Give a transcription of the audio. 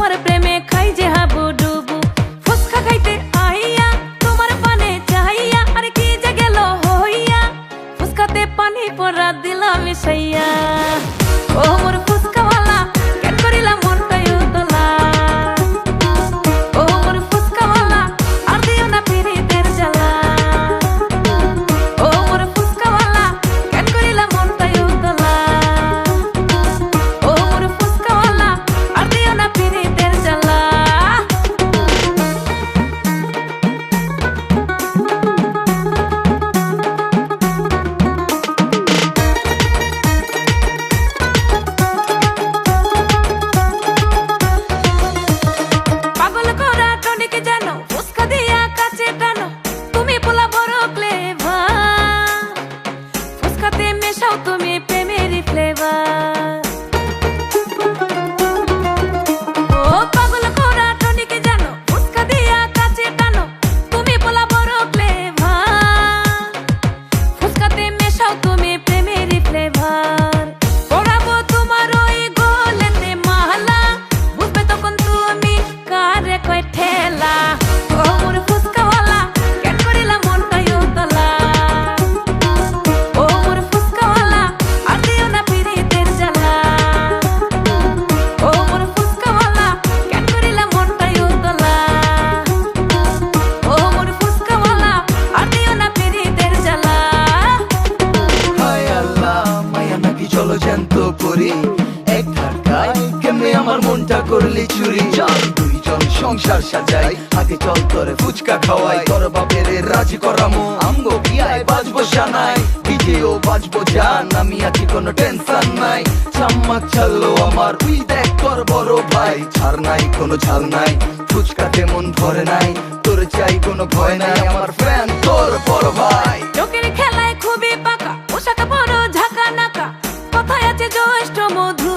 তোমার প্রেমে খাই যে হাবুডুবু। ফুচকা খাইতে আইয়া তোমার পানে চাইয়া আর কি যে গেল হইয়া, ফুচকাতে পানি পড়া দিলাম মিশাইয়া। ও মোর ফুচকাওয়ালা কেন করিলা মনটাই উতলা, ও মোর ফুচকাওয়ালা আর দিও না পিরিতের জ্বালা। ও মোর ফুচকাওয়ালা কেন করিলা মনটাই উতলা, ও মোর ফুচকাওয়ালা আর দিও না পিরিতের জ্বালা। পাগল করা টনিকে জানো, ফুচকা দিয়া কাছে টানো, তুমি পোলা বড় ফ্লেভার, ফুচকাতে মেশাও তুমি প্রেমেরই ফ্লেভার। ও পাগল করা টনিকে জানো, ফুচকা দিয়া কাছে টানো, তুমি পোলা বড় ফ্লেভার, ফুচকাতে মেশাও তুমি প্রেমেরই ফ্লেভার। পড়াবো তোমার ওই গোলেতে মালা, বুঝবে তখন তুমি কারে কয় ঠেলা। ও মোর ফুচকাওয়ালা কেন করিলা মনটাই উতলা, ও মোর ফুচকাওয়ালা আর দিও না পিরিতের জ্বালা। ও মোর ফুচকাওয়ালা কেন করিলা মনটাই উতলা, ও মোর ফুচকাওয়ালা আর দিও না পিরিতের জ্বালা। হায় আল্লাহ, মায়া নাকি চলো জ্যান্ত করি, এক ধাক্কায় কেমনে আমার মনটা করলি চুরি। চল দুইজন সংসার সাজাই, আগে চল তোরে ফুচকা খাওয়াই, তোর বাপের রাজি করামো আমগো বিয়ায় বাজবো শানাই, ডিজেও বাজবো জান, আমি আছি কোনো টেনশন নাই। চাম্মাক চাললো আমার তুই দেখ তোর বড় ভাই, ছাড় নাই কোনো ছাল নাই, ফুচকাতে মন ভরে নাই, তোর চাই কোনো ভয় নাই, আমার ফ্যান তোর বড় ভাই। লোকের খেলায় খুবই পাকা, পোশাক বড় ঝাঁকা নাকা, কথায় আছে জ্যৈষ্ঠ মধু।